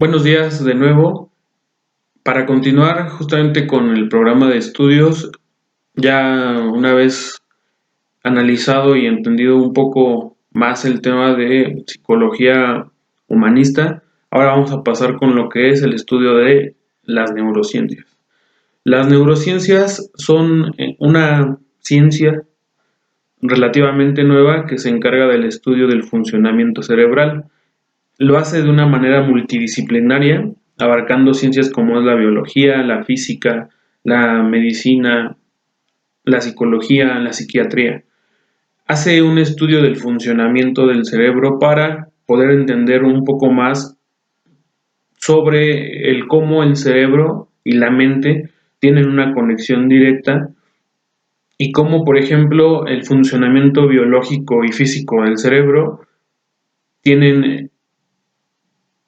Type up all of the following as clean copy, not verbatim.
Buenos días de nuevo. Para continuar justamente con el programa de estudios, ya una vez analizado y entendido un poco más el tema de psicología humanista, ahora vamos a pasar con lo que es el estudio de las neurociencias. Las neurociencias son una ciencia relativamente nueva que se encarga del estudio del funcionamiento cerebral. Lo hace de una manera multidisciplinaria, abarcando ciencias como es la biología, la física, la medicina, la psicología, la psiquiatría. Hace un estudio del funcionamiento del cerebro para poder entender un poco más sobre el cómo el cerebro y la mente tienen una conexión directa y cómo, por ejemplo, el funcionamiento biológico y físico del cerebro tienen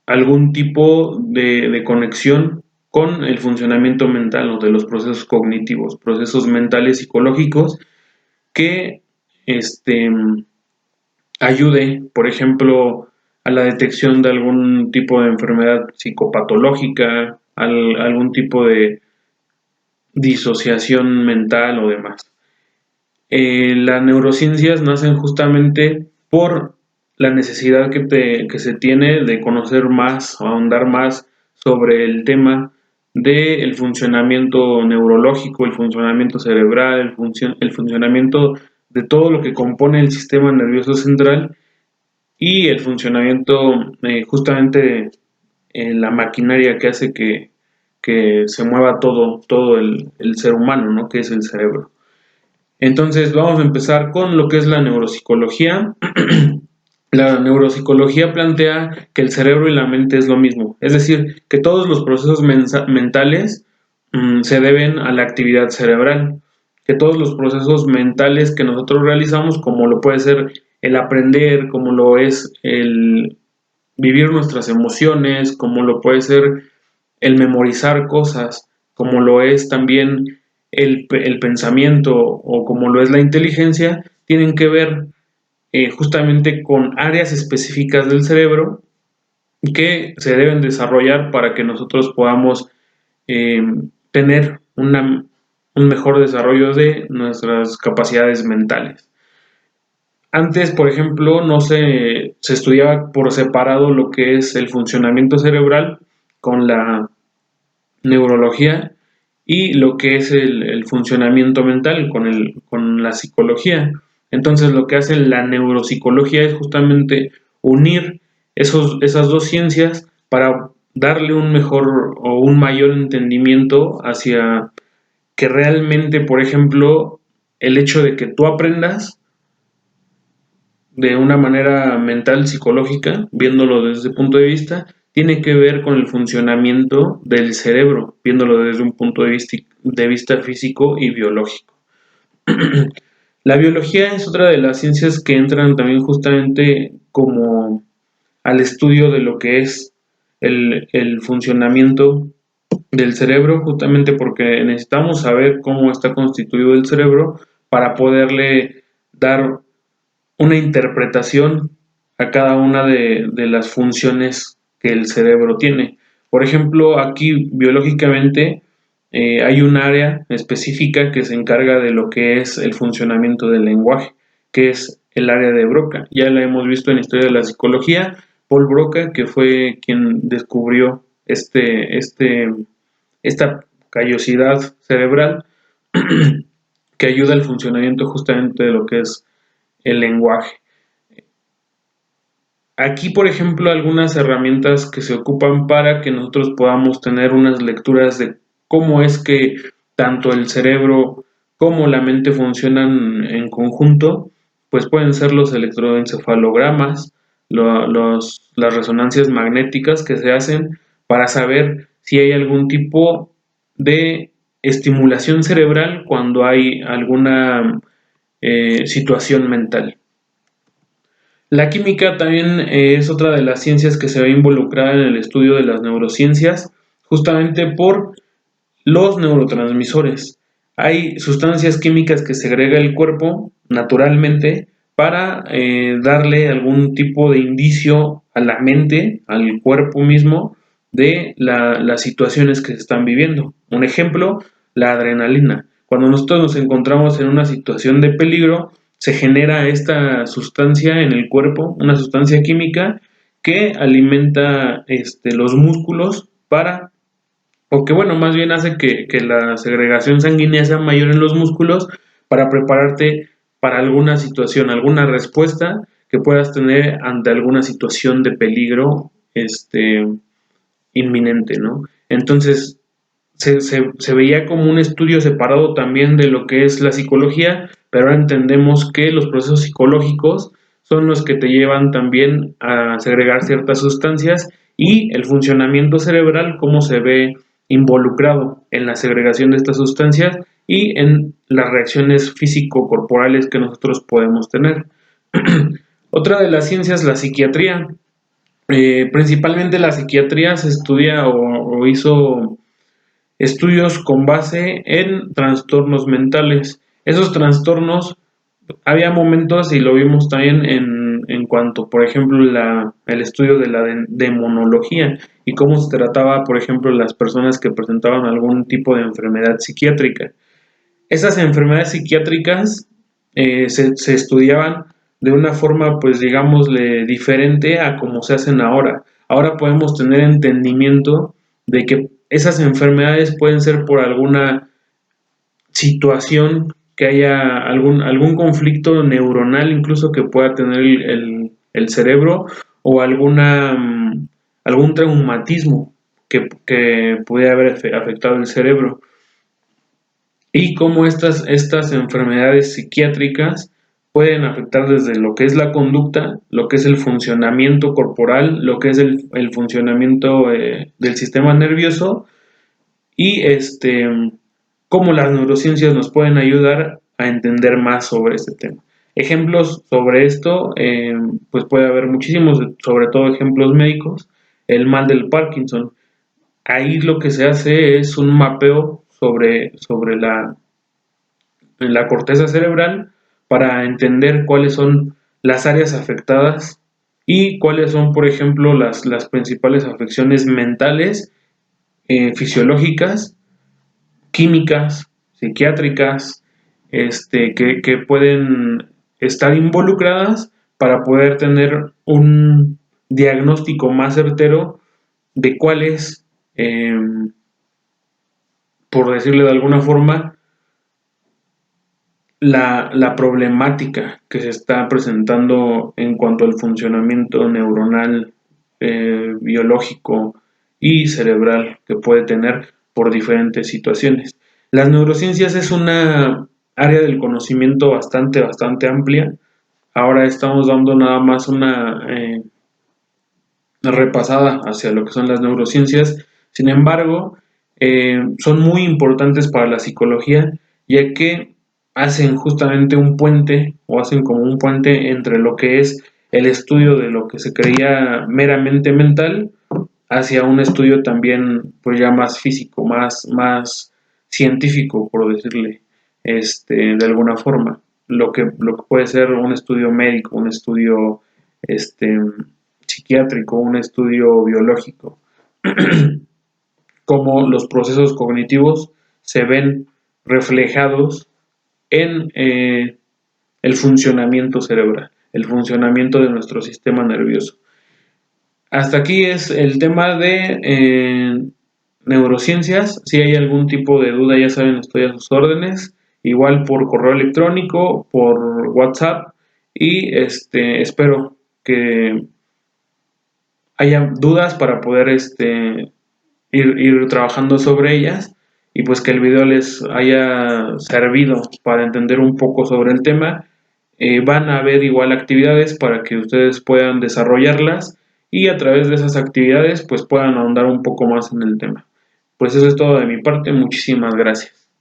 algún tipo de conexión con el funcionamiento mental o de los procesos cognitivos, procesos mentales psicológicos que este, ayude, por ejemplo, a la detección de algún tipo de enfermedad psicopatológica, algún tipo de disociación mental o demás. Las neurociencias nacen justamente por la necesidad que se tiene de conocer más o ahondar más sobre el tema del funcionamiento neurológico, el funcionamiento cerebral, el funcionamiento de todo lo que compone el sistema nervioso central y el funcionamiento justamente en la maquinaria que hace que se mueva todo el ser humano, ¿no? Que es el cerebro. Entonces vamos a empezar con lo que es la neuropsicología. La neuropsicología plantea que el cerebro y la mente es lo mismo, es decir, que todos los procesos mentales se deben a la actividad cerebral, que todos los procesos mentales que nosotros realizamos, como lo puede ser el aprender, como lo es el vivir nuestras emociones, como lo puede ser el memorizar cosas, como lo es también el pensamiento o como lo es la inteligencia, tienen que ver justamente con áreas específicas del cerebro que se deben desarrollar para que nosotros podamos eh, tener un mejor desarrollo de nuestras capacidades mentales. Antes, por ejemplo, no se estudiaba por separado lo que es el funcionamiento cerebral con la neurología y lo que es el funcionamiento mental con la psicología. Entonces lo que hace la neuropsicología es justamente unir esas dos ciencias para darle un mejor o un mayor entendimiento hacia que realmente, por ejemplo, el hecho de que tú aprendas de una manera mental, psicológica, viéndolo desde ese punto de vista, tiene que ver con el funcionamiento del cerebro, viéndolo desde un punto de vista físico y biológico. La biología es otra de las ciencias que entran también justamente como al estudio de lo que es el funcionamiento del cerebro, justamente porque necesitamos saber cómo está constituido el cerebro para poderle dar una interpretación a cada una de las funciones que el cerebro tiene. Por ejemplo, aquí biológicamente hay un área específica que se encarga de lo que es el funcionamiento del lenguaje, que es el área de Broca. Ya la hemos visto en la historia de la psicología, Paul Broca, que fue quien descubrió esta callosidad cerebral que ayuda al funcionamiento justamente de lo que es el lenguaje. Aquí, por ejemplo, algunas herramientas que se ocupan para que nosotros podamos tener unas lecturas de cómo es que tanto el cerebro como la mente funcionan en conjunto, pues pueden ser los electroencefalogramas, las resonancias magnéticas que se hacen para saber si hay algún tipo de estimulación cerebral cuando hay alguna situación mental. La química también es otra de las ciencias que se ve involucrada en el estudio de las neurociencias, justamente por los neurotransmisores. Hay sustancias químicas que segrega el cuerpo naturalmente para darle algún tipo de indicio a la mente, al cuerpo mismo, de las situaciones que se están viviendo. Un ejemplo, la adrenalina. Cuando nosotros nos encontramos en una situación de peligro, se genera esta sustancia en el cuerpo, una sustancia química que alimenta los músculos para, o que bueno, más bien hace que la segregación sanguínea sea mayor en los músculos para prepararte para alguna situación, alguna respuesta que puedas tener ante alguna situación de peligro inminente, ¿no? Entonces, se veía como un estudio separado también de lo que es la psicología, pero ahora entendemos que los procesos psicológicos son los que te llevan también a segregar ciertas sustancias y el funcionamiento cerebral, cómo se ve involucrado en la segregación de estas sustancias y en las reacciones físico-corporales que nosotros podemos tener. Otra de las ciencias, la psiquiatría. Principalmente la psiquiatría se estudia o hizo estudios con base en trastornos mentales. Esos trastornos, había momentos, y lo vimos también en cuanto, por ejemplo, el estudio de la demonología y cómo se trataba, por ejemplo, las personas que presentaban algún tipo de enfermedad psiquiátrica. Esas enfermedades psiquiátricas se estudiaban de una forma, pues digámosle, diferente a como se hacen ahora. Ahora podemos tener entendimiento de que esas enfermedades pueden ser por alguna situación, que haya algún conflicto neuronal incluso que pueda tener el cerebro, o algún traumatismo que pudiera haber afectado el cerebro, y cómo estas enfermedades psiquiátricas pueden afectar desde lo que es la conducta, lo que es el funcionamiento corporal, lo que es el funcionamiento del sistema nervioso, y cómo las neurociencias nos pueden ayudar a entender más sobre este tema. Ejemplos sobre esto, pues puede haber muchísimos, sobre todo ejemplos médicos. El mal del Parkinson. Ahí lo que se hace es un mapeo sobre la corteza cerebral para entender cuáles son las áreas afectadas y cuáles son, por ejemplo, las principales afecciones mentales, fisiológicas, químicas, psiquiátricas, que pueden estar involucradas para poder tener un diagnóstico más certero de cuál es, por decirle de alguna forma, la problemática que se está presentando en cuanto al funcionamiento neuronal, biológico y cerebral que puede tener por diferentes situaciones. Las neurociencias es una área del conocimiento bastante amplia. Ahora estamos dando nada más una repasada hacia lo que son las neurociencias. Sin embargo, son muy importantes para la psicología, ya que hacen justamente un puente, o hacen como un puente entre lo que es el estudio de lo que se creía meramente mental hacia un estudio también, pues ya más físico, más científico, por decirle, de alguna forma. Lo que puede ser un estudio médico, un estudio este, psiquiátrico, un estudio biológico. Cómo los procesos cognitivos se ven reflejados en el funcionamiento cerebral, el funcionamiento de nuestro sistema nervioso. Hasta aquí es el tema de neurociencias. Si hay algún tipo de duda, ya saben, estoy a sus órdenes. Igual por correo electrónico, por WhatsApp. Y espero que haya dudas para poder ir trabajando sobre ellas, y pues que el video les haya servido para entender un poco sobre el tema. Van a haber igual actividades para que ustedes puedan desarrollarlas, y a través de esas actividades pues puedan ahondar un poco más en el tema. Pues eso es todo de mi parte, muchísimas gracias.